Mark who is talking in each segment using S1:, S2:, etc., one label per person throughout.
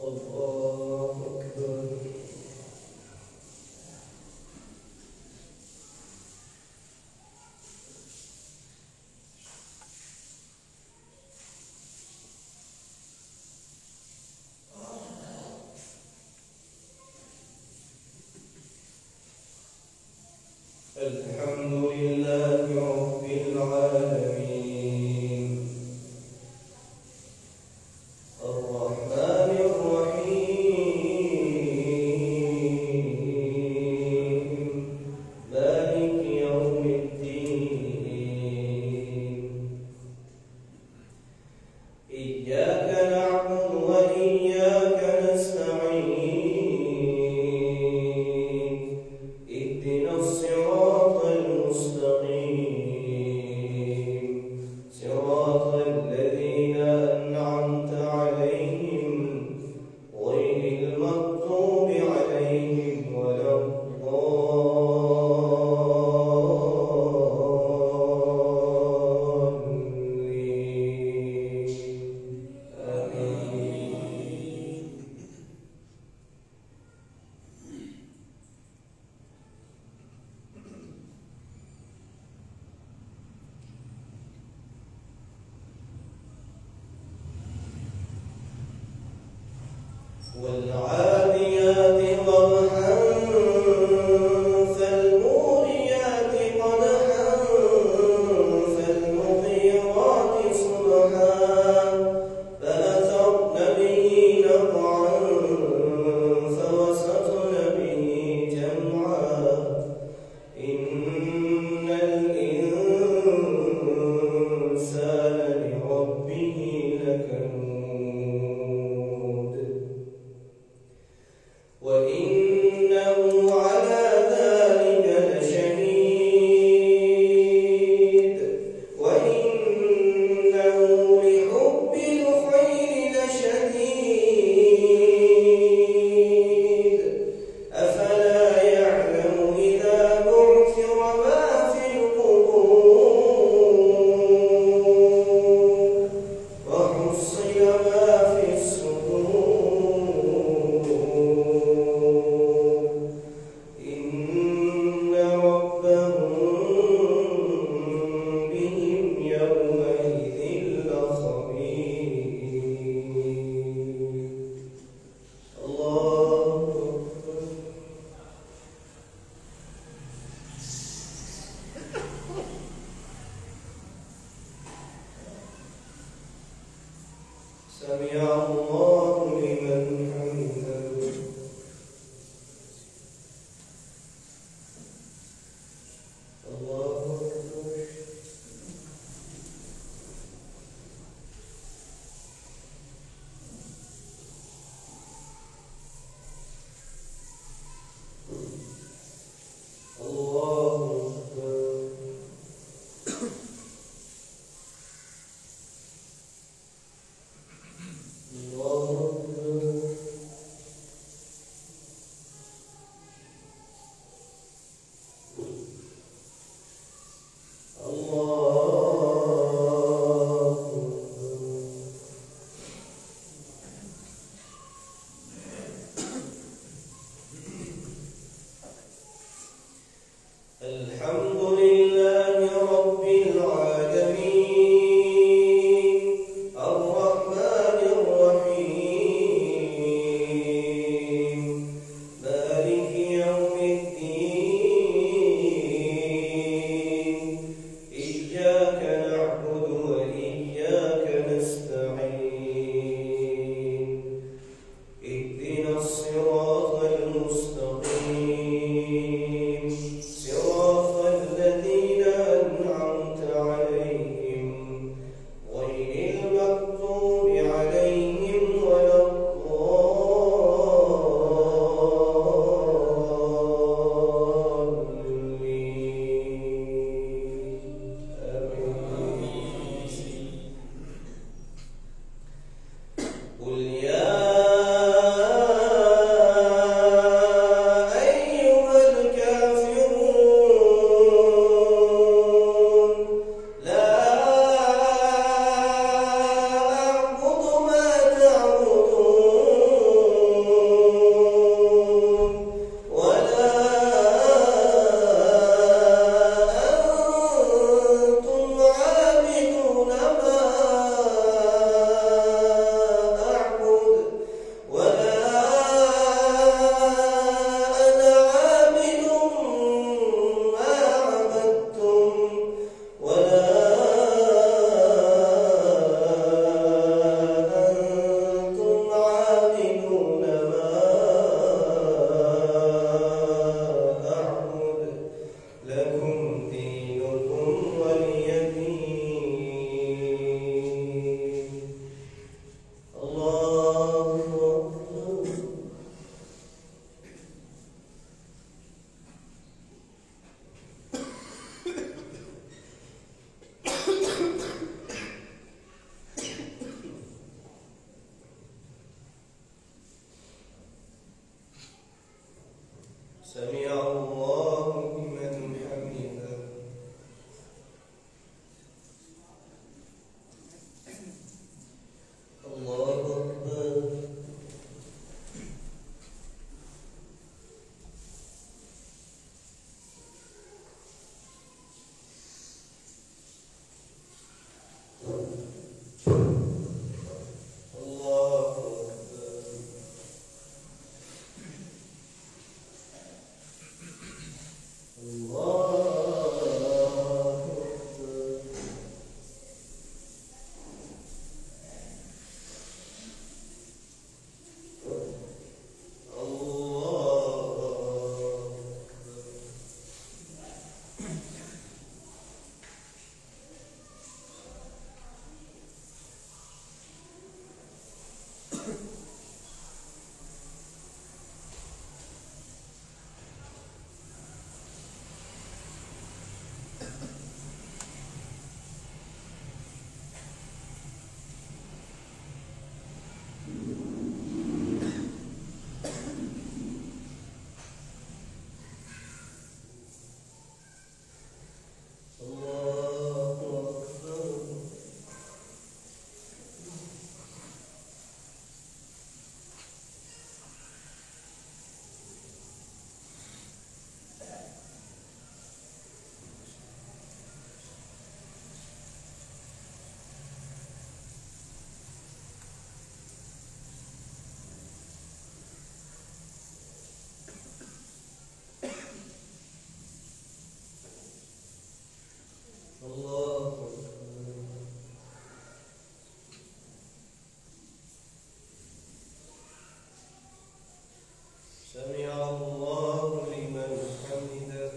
S1: الله أكبر. الحمد لله رب العالمين الرحمن الرحيم مالك يوم الدين إياك نعبد وإياك نستعين اهدنا الصراط المستقيم صراط الذين أنعمت عليهم غير المغضوب عليهم ولا الضالين آمين. والعاديات ضبحا فالموريات قدحا فالمغيرات صبحا فأثرن به نقعا فوسطن به جمعا إن الإنسان لربه لكنود وإنه على ذلك لشهيد وإنه لحب الخير لشديد أفلا يعلم إذا بعثر ما في القبور وحصل ما في الصدور إن ربهم بهم يومئذ لخبير. الله أكبر. سمع الله لمن حمده. الله أكبر. الله أكبر. الله أكبر. الحمد لله رب العالمين الرحمن الرحيم مالك يوم الدين إياك نعبد وإياك نستعين اهدنا الصراط المستقيم صراط الذين أنعمت عليهم غير المغضوب عليهم ولا الضالين آمين. قل يا أيها الكافرون سمع الله لمن حمده. الله أكبر. سمع الله لمن حمده.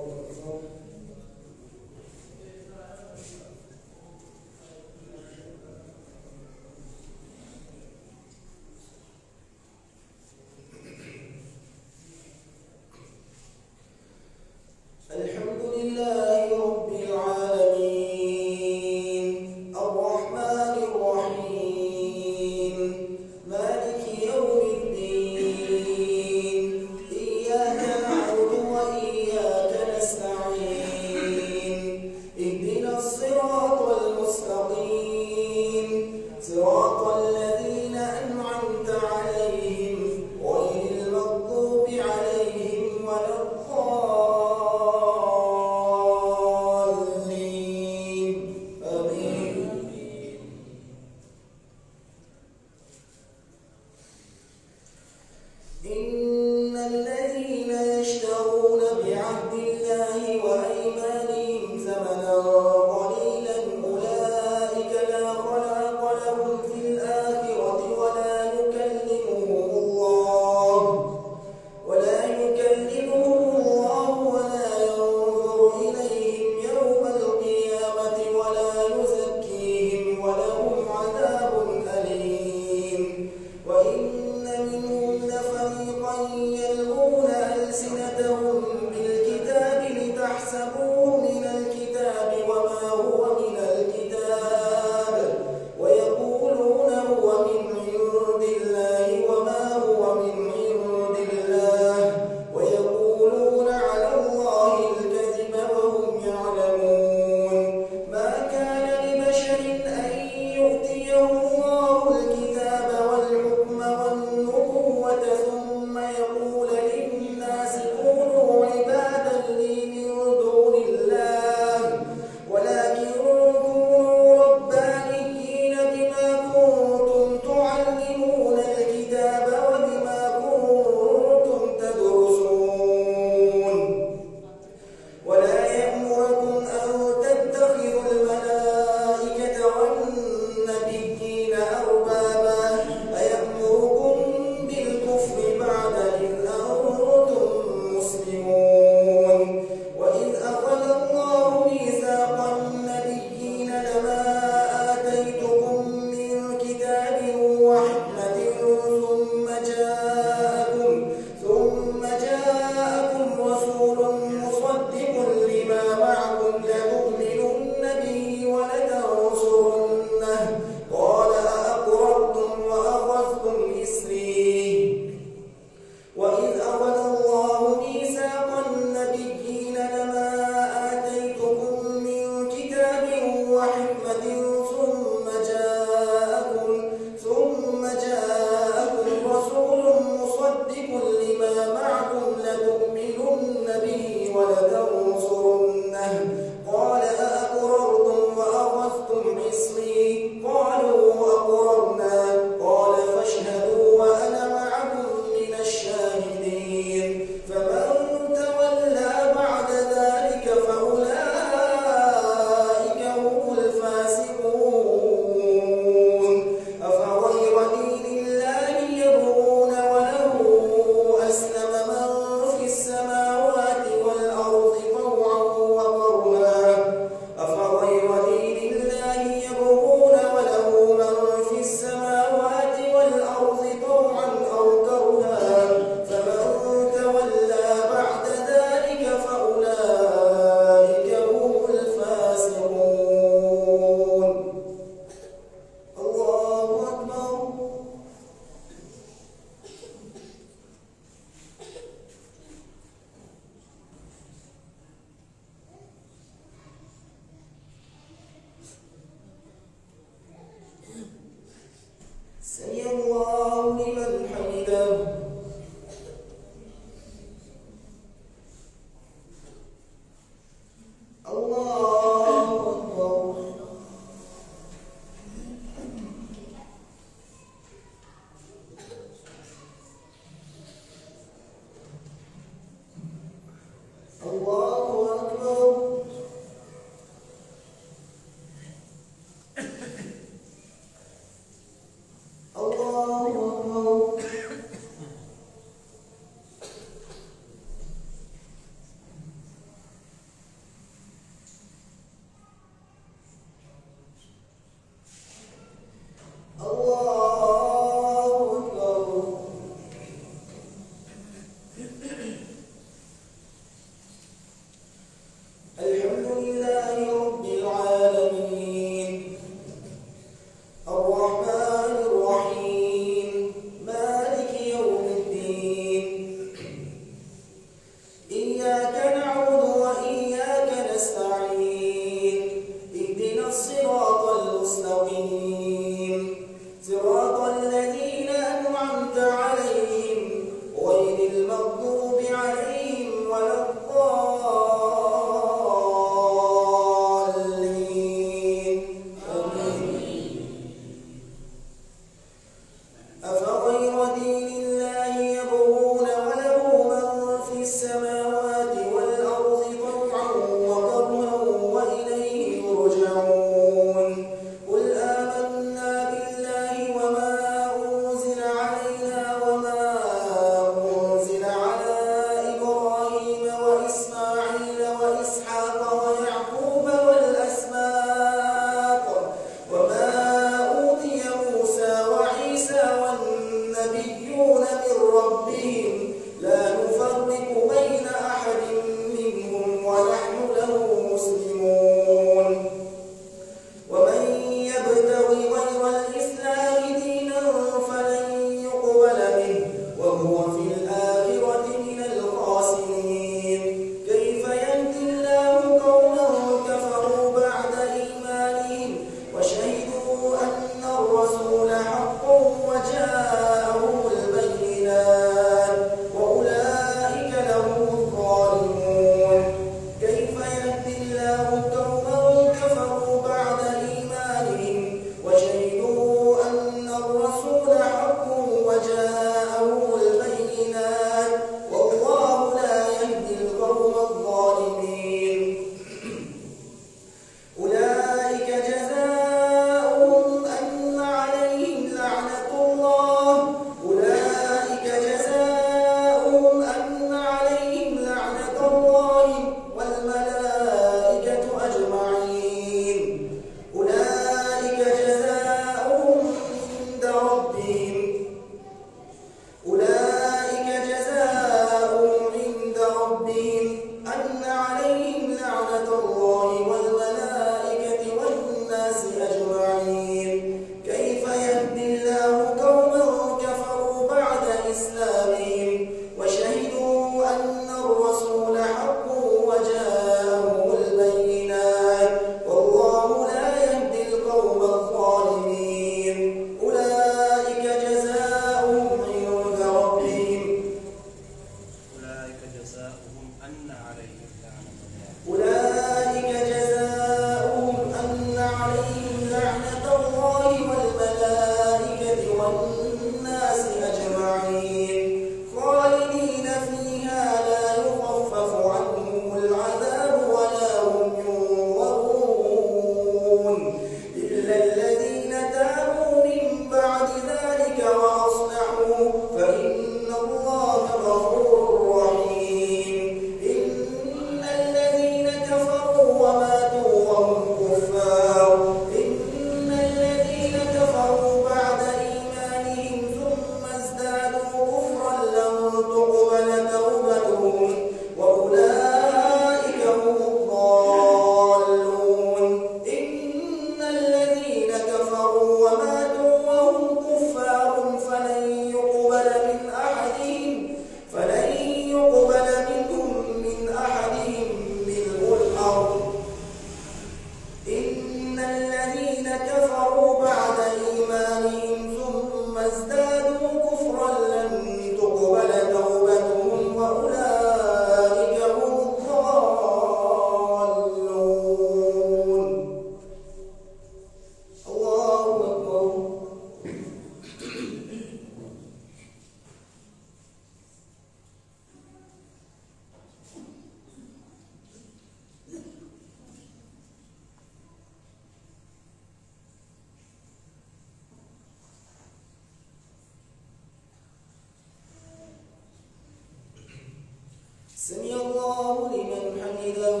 S2: سمع الله لمن حمده.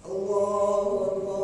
S2: الله أكبر.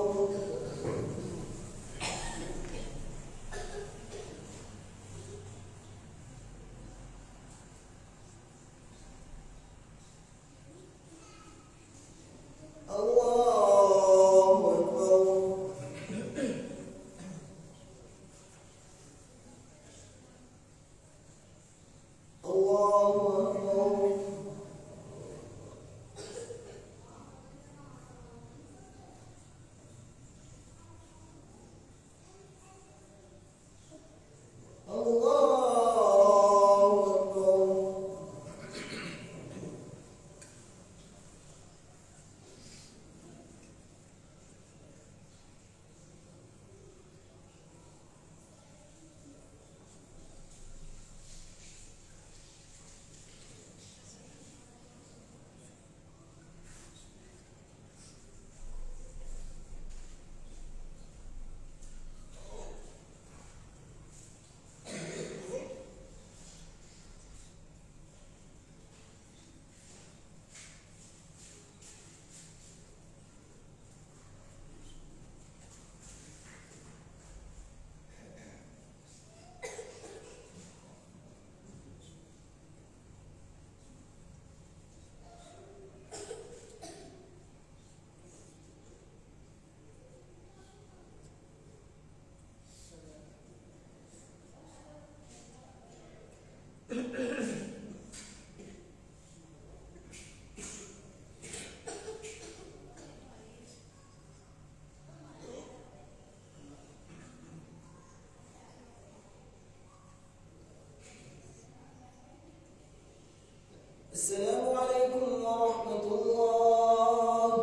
S2: السلام عليكم ورحمة الله.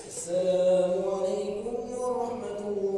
S2: السلام عليكم ورحمة الله.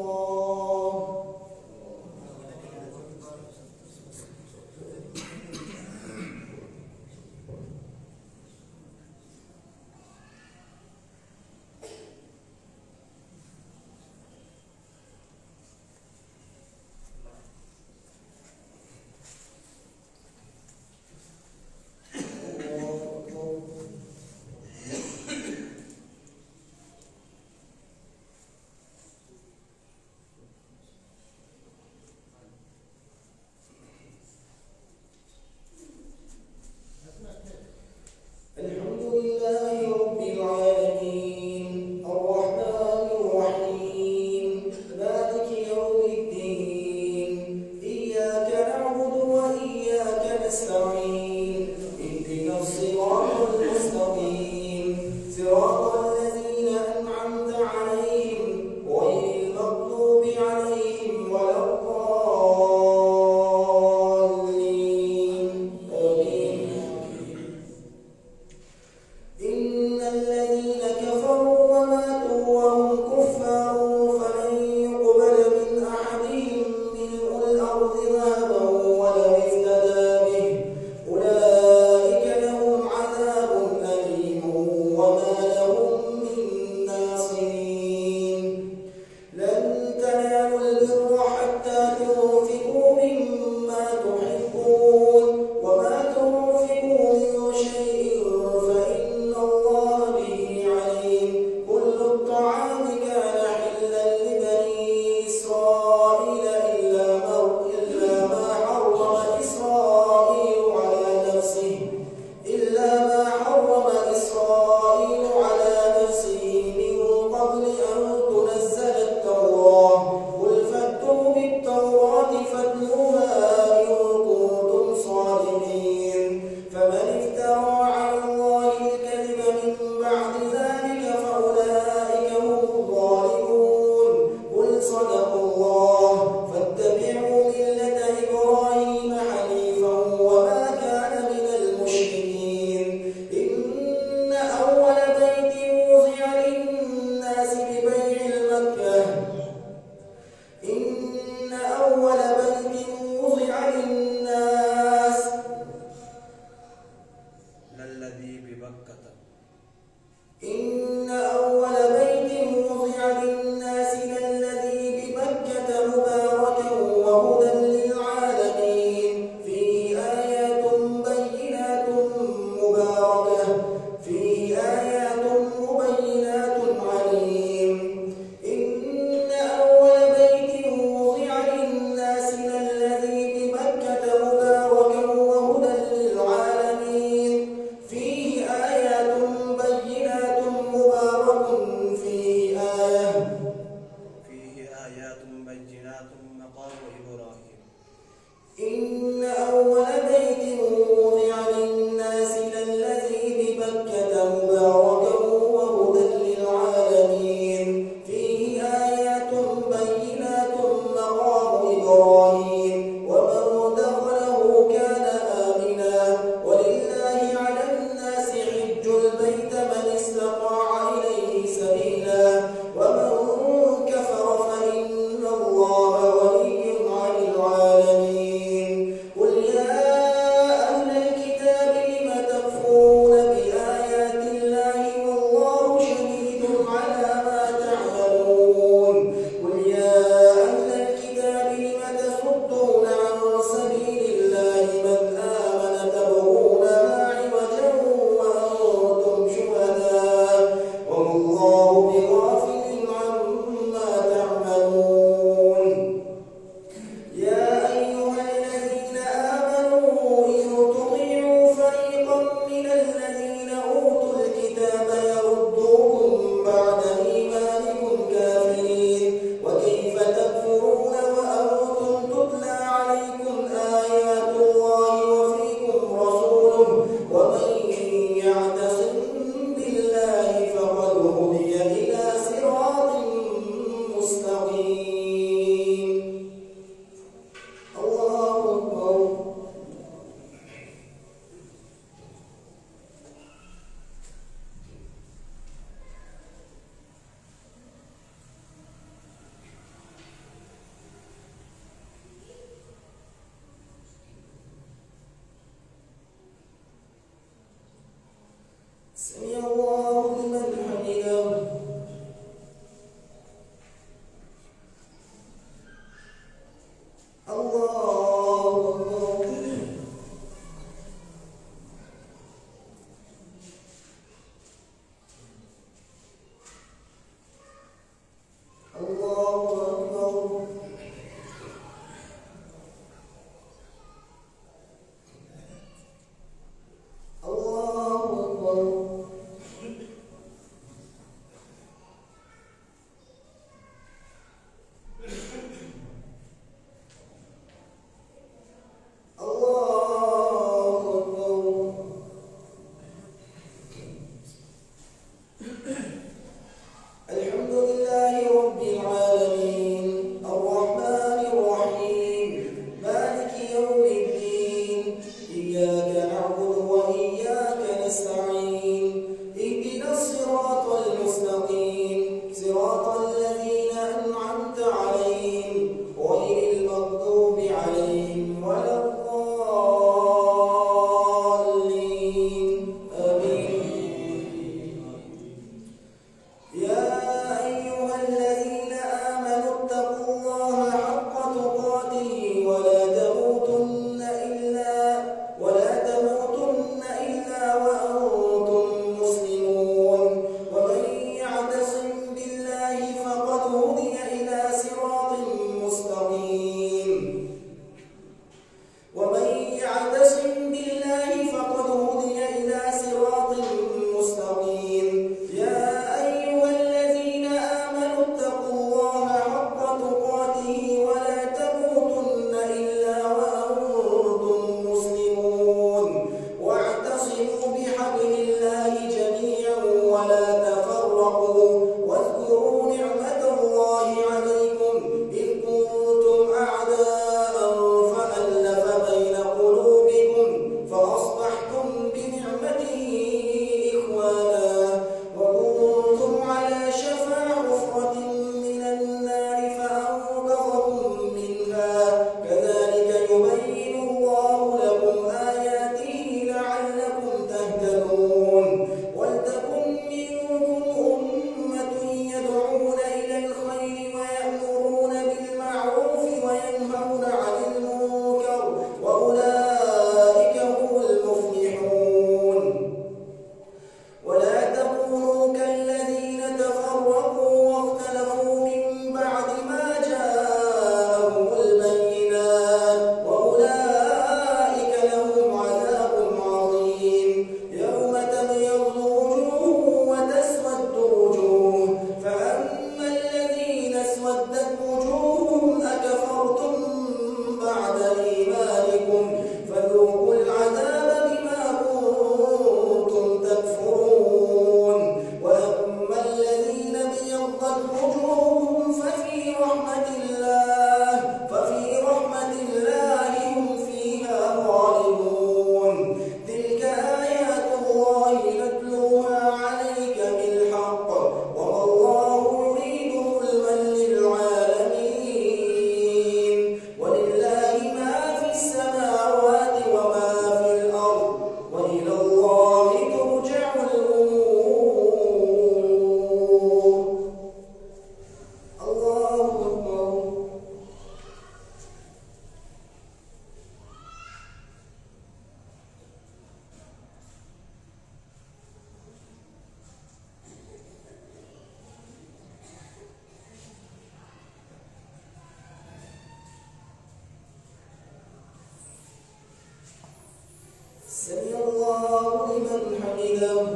S2: سمع الله لمن حمده.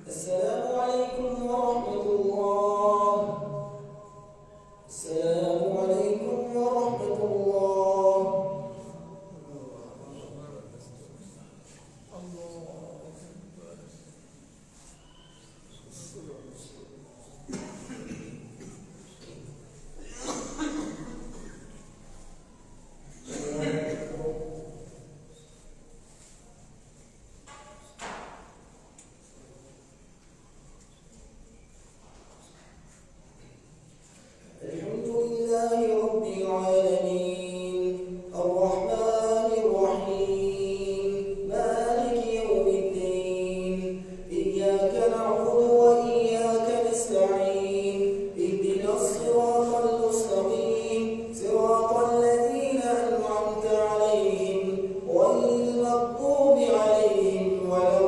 S2: السلام عليكم ورحمة الله. السلام عليكم ورحمة الله. الحمد لله رب العالمين الرحمن الرحيم مالك يوم الدين إياك نعبد وإياك نستعين اهدنا الصراط المستقيم صراط الذين أنعمت عليهم غير المغضوب عليهم ولا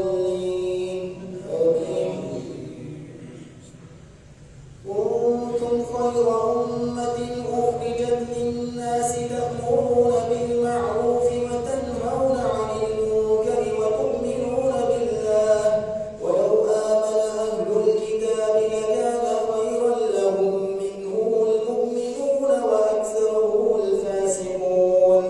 S2: الضالين آمين. كنتم خير أمة أخرجت للناس تأمرون بالمعروف وتنهون عن المنكر وتؤمنون بالله ولو آمن أهل الكتاب لكان خيرا لهم منهم المؤمنون وأكثرهم الفاسقون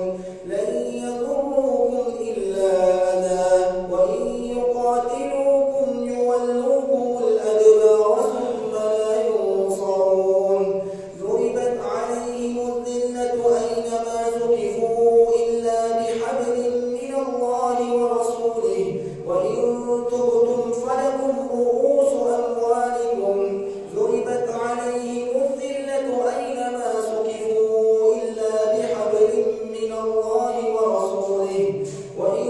S2: لن يضروكم إلا أذى وإن يقاتلوكم يولوكم الأدبار ثم لا ينصرون ضربت عليهم الذلة أينما ثقفوا إلا بحبل من الله ورسوله وإن تبتم فلكم رؤوس أموالكم ضربت عليهم الذلة أينما ثقفوا إلا بحبل من الله ورسوله وإن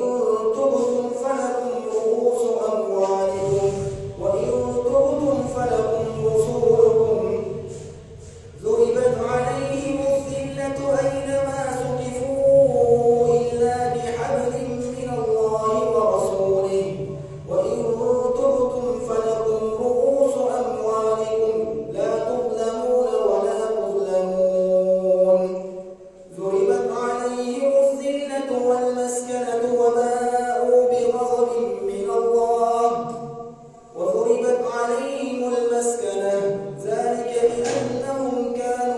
S2: تبتم فلكم رؤوس أموالكم وإن تبتم فلكم رسولكم ضربت عليهم الذلة أينما ثقفوا إلا بحبل من الله ورسوله وإن تبتم فلكم رؤوس أموالكم لا تظلمون ولا تظلمون ضربت عليهم الذلة والمسكنة وباءوا بغضب من الله وضربت عليهم المسكنة ذلك بأنهم كانوا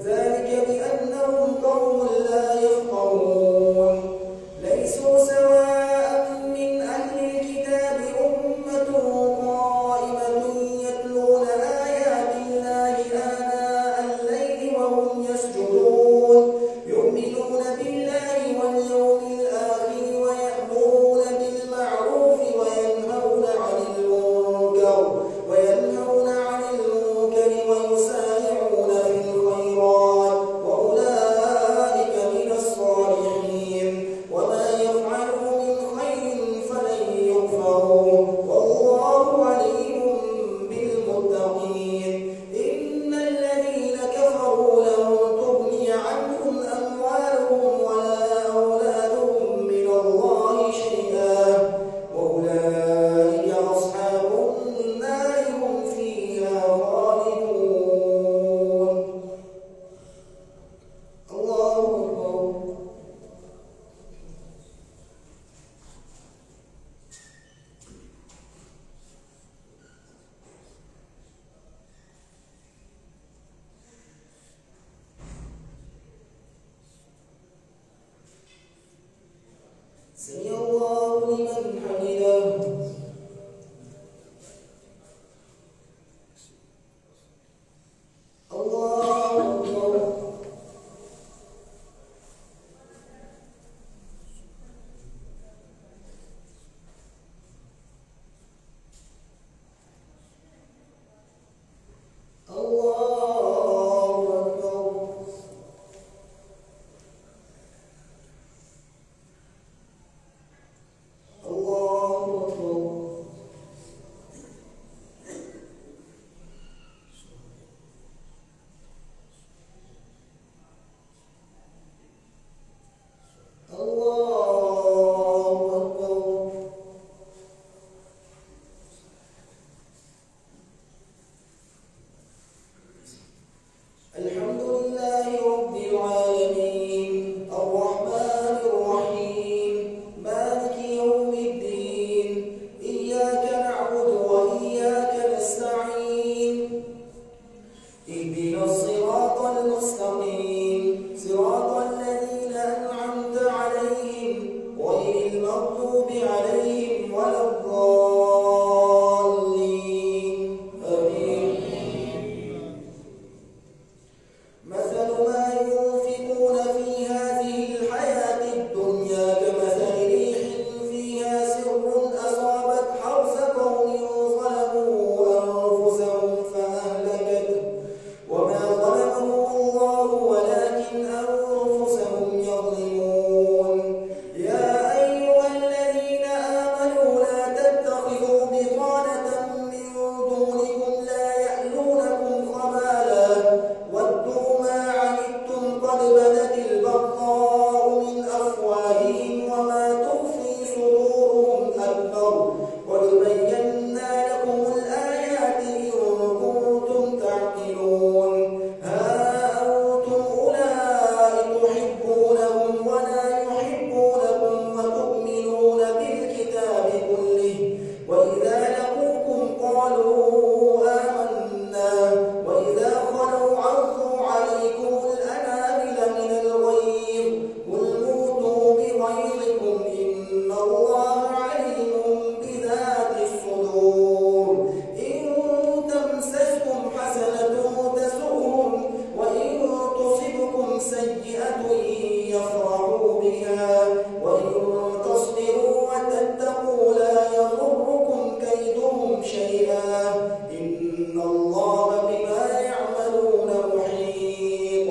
S2: ذلك بأنهم قوم لا يفقهون ليسوا سواء من أهل الكتاب أمة قائمة يتلون آيات الله آناء الليل وهم يسجدون يؤمنون بالله واليوم الآخر ويأمرون بالمعروف وينهون عن المنكر إن الله بما يعملون محيط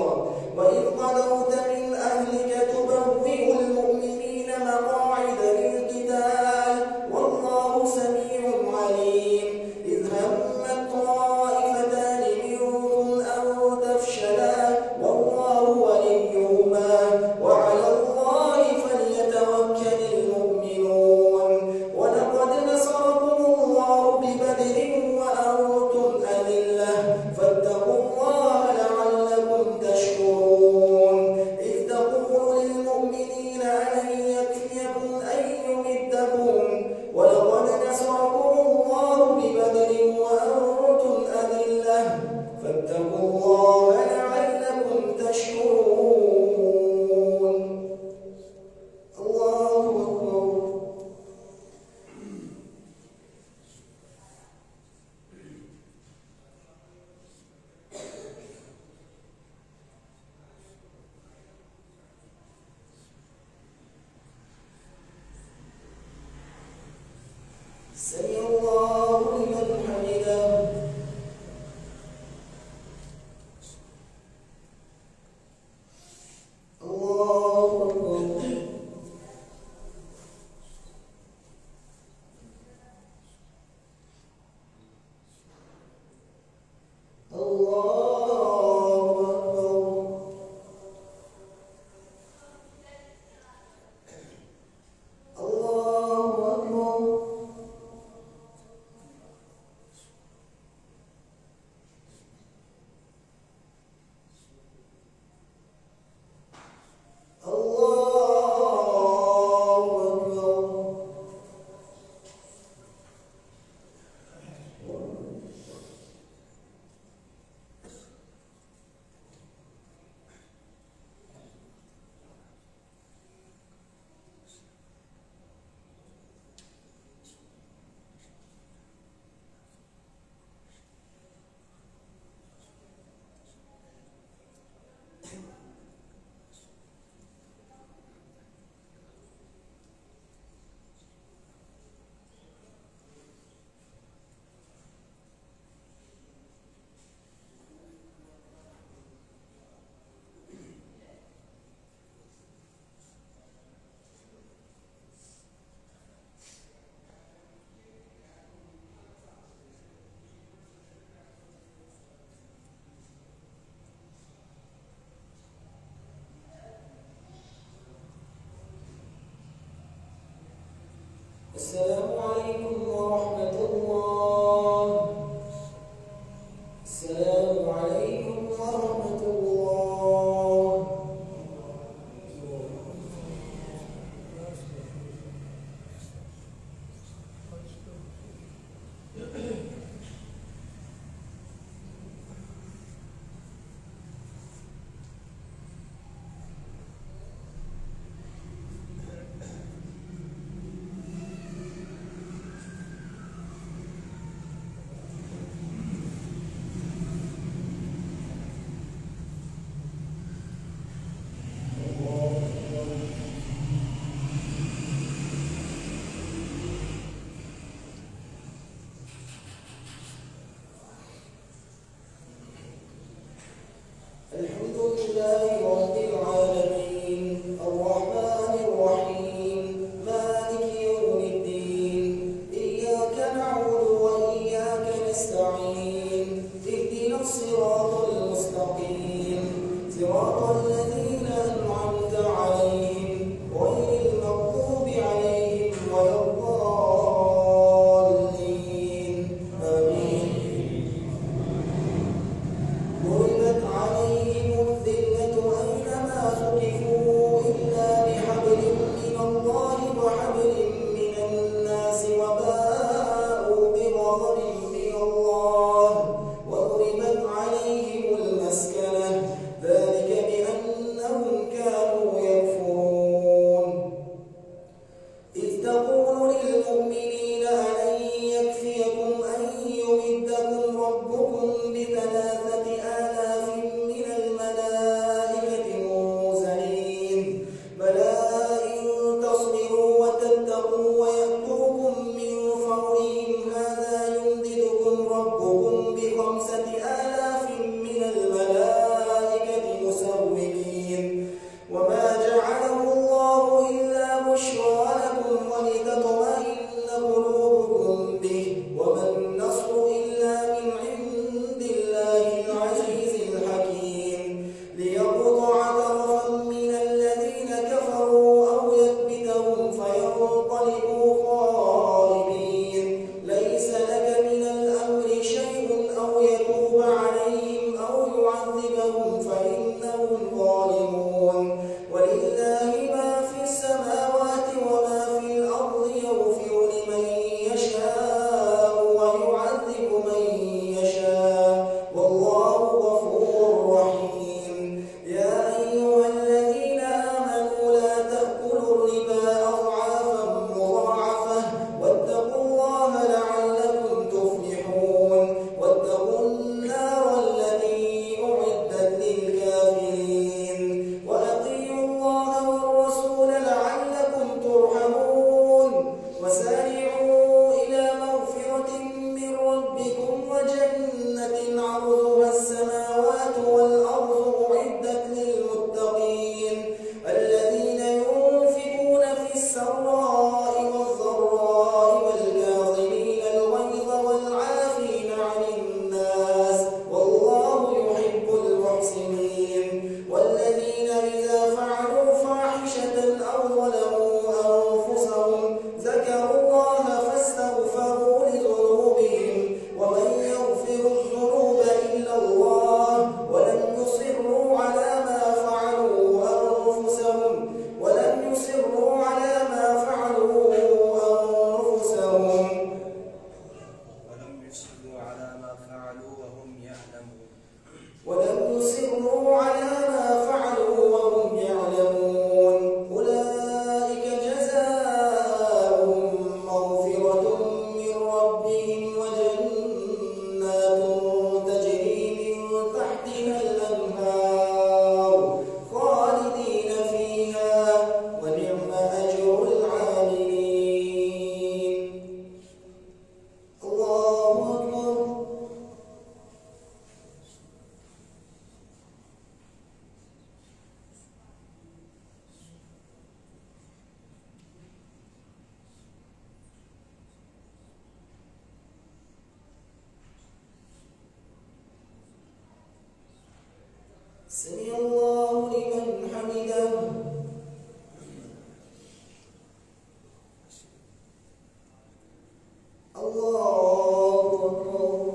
S2: وإذ غدوت من أهلك تبوئ المؤمنين مقاعد للقتال والله سميع عليم إذ همت طائفتان منكم أن تفشلا والله وليهما وعلى الله فليتوكل المؤمنون ولقد نصركم الله ببدر وأنتم أذلة فاتقوا الله لعلكم تشكرون إذ تقول للمؤمنين ألن يكفيكم أن يمدكم ولقد نصركم الله ببدر وأنتم أذلة فاتقوا الله لعلكم تشكرون الله أكبر سمع الله لمن حمده الله أكبر السلام عليكم ورحمة الله السلام عليكم ورحمة الله الحمد لله رب العالمين الرحمن الرحيم مالك يوم الدين إياك نعبد وإياك نستعين اهدنا الصراط المستقيم صراط الذين أنعمت عليهم غير المغضوب عليهم ولا الضالين آمين ضربت عليهم الذلة أينما ثقفوا إلا بحبل من الله وحبل من الناس وباءوا بغضب من الله وضربت عليهم المسكنة ذلك بأنهم كانوا يكفرون إذ تقول للمؤمنين ألن يكفيكم أن يمدكم ربكم بثلاثة آلاف من الملائكة منزلين بلى إن تصبروا وتتقوا ويأتوكم من فورهم هذا يمددكم ربكم ب5,000 من الملائكة مسومين وما جعله الله إلا بشرى لكم ولتطمئن قلوبكم به وما النصر إلا من عند الله العزيز الحكيم ليقطع طرفا من الذين كفروا أو يكبتهم فينقلبوا خائبين ليس لك من الأمر شيء أو يتوب عليهم أو يعذبهم فإنهم ظالمون ولله ما في السماوات وما في الأرض يغفر لمن يشاء ويعذب من يشاء والله غفور رحيم يا أيها الذين آمنوا لا تأكلوا الربا أضعافا مضاعفة واتقوا الله لعلكم تفلحون واتقوا النار التي أعدت للكافرين وأطيعوا الله والرسول لعلكم ترحمون وسارعوا إلى مغفرة من ربكم وجنة عرضها السماوات والأرض أعدت للمتقين الذين ينفقون في السراء والضراء والكاظمين الغيظ والعافين عن الناس والله يحب المحسنين والذين إذا فعلوا فاحشة أو ظلموا أنفسهم ذكروا الله فاستغفروا لذنوبهم ومن يغفر الذنوب إلا الله ولم يصروا على ما فعلوا أنفسهم ولم يصروا على ما فعلوا أنفسهم
S1: ولم يصروا على ما فعلوا وهم يعلمون
S2: ولم يصروا على ما فعلوا وهم يعلمون أولئك جزاؤهم مغفرة من ربهم وجنات تجري من تحتها الأنهار خالدين فيها ونعم أجر العاملين الله أكبر سمع الله لمن حمده الله أكبر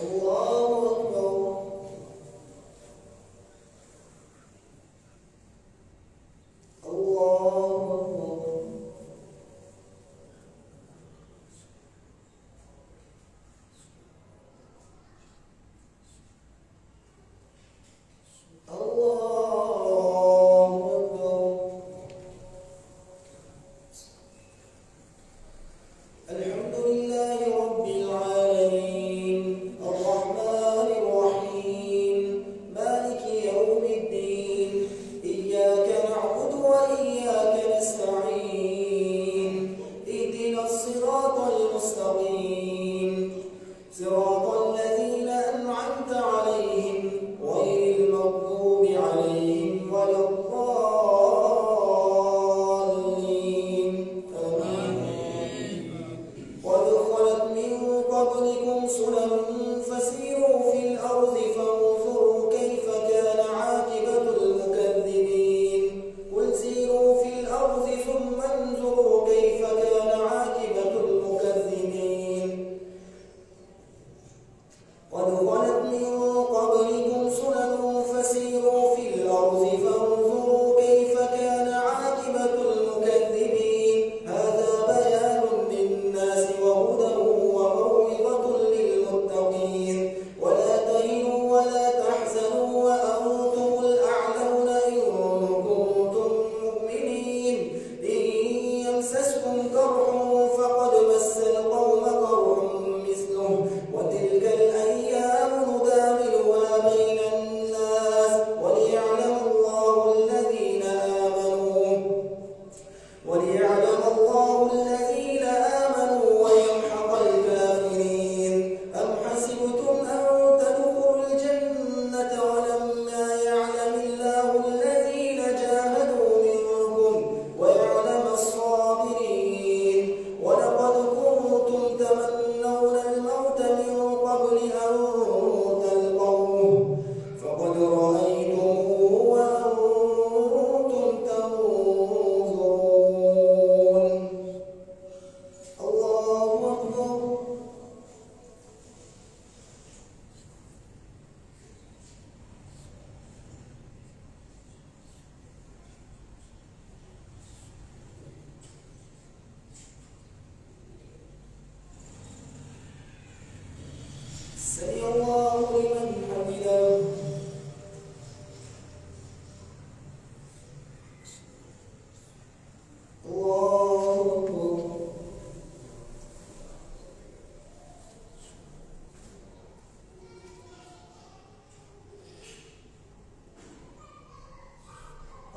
S2: الله أكبر الله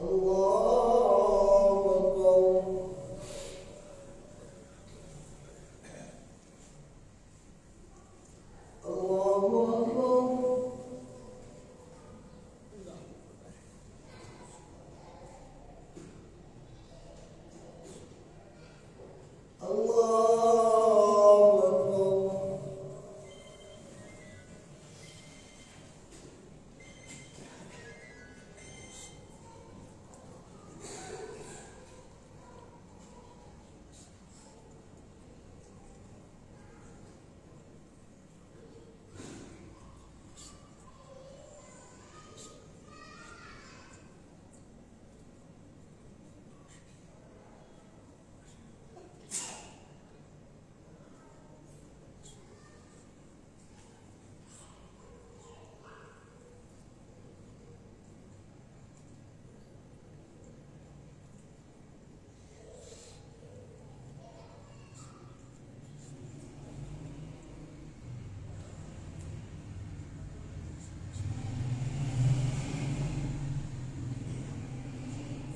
S2: الله أكبر. الله أكبر. الله أكبر.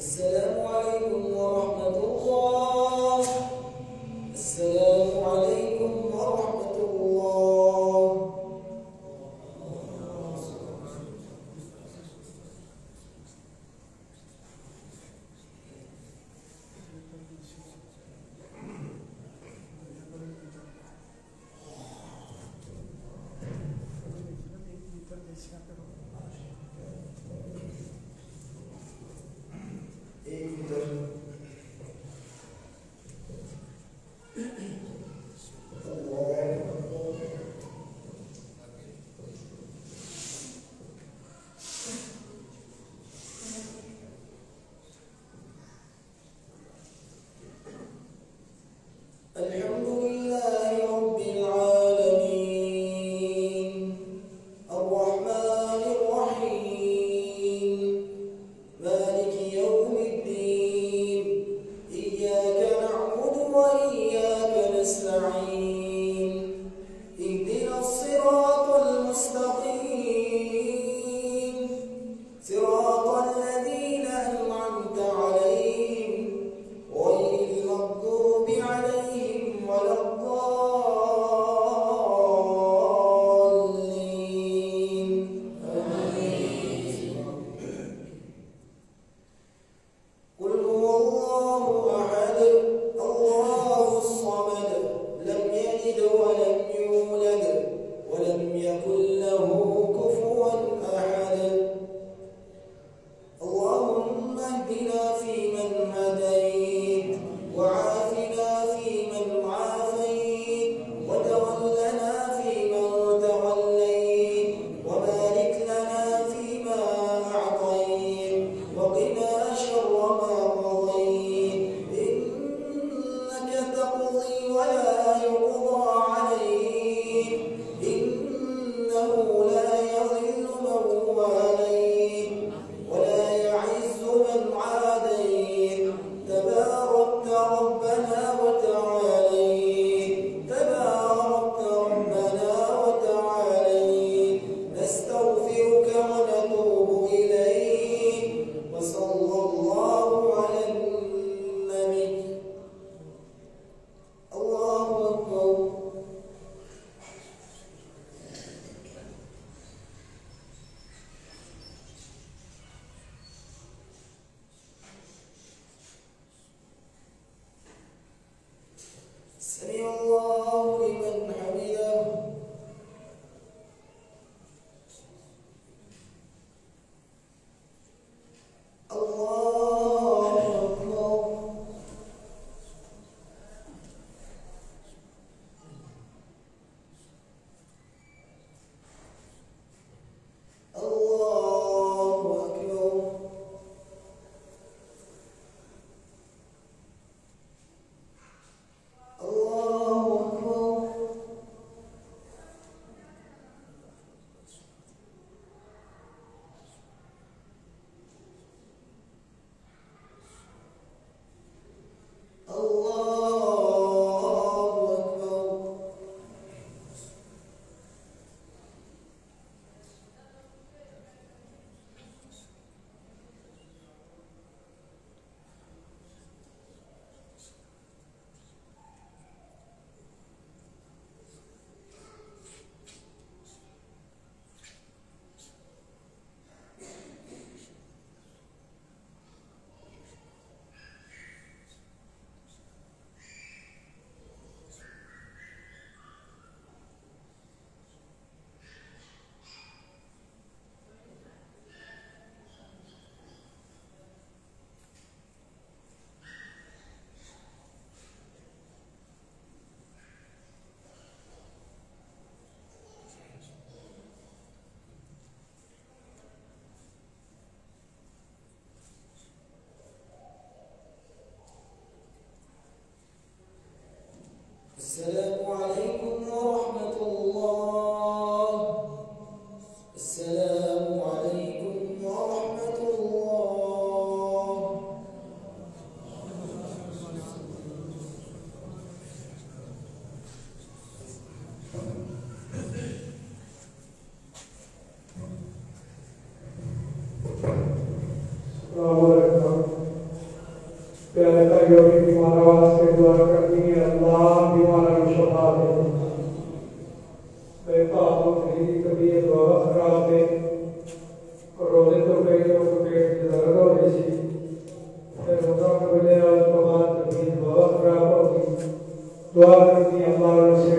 S2: السلام عليكم ورحمة الله. السلام عليكم ورحمة الله. एक
S3: प्यारे भाइयों की बीमार वास्ते दुआ करनी है। अल्लाह बीमारों को शफा दे। मेरे पापा की तबीयत बहुत खराब है और रोजे तो कई लोगों को पेट में दर्द हो रही थी। फिर रोजा मिले और उसके बाद तबीयत बहुत खराब हो गई। दुआ करनी अल्लाह से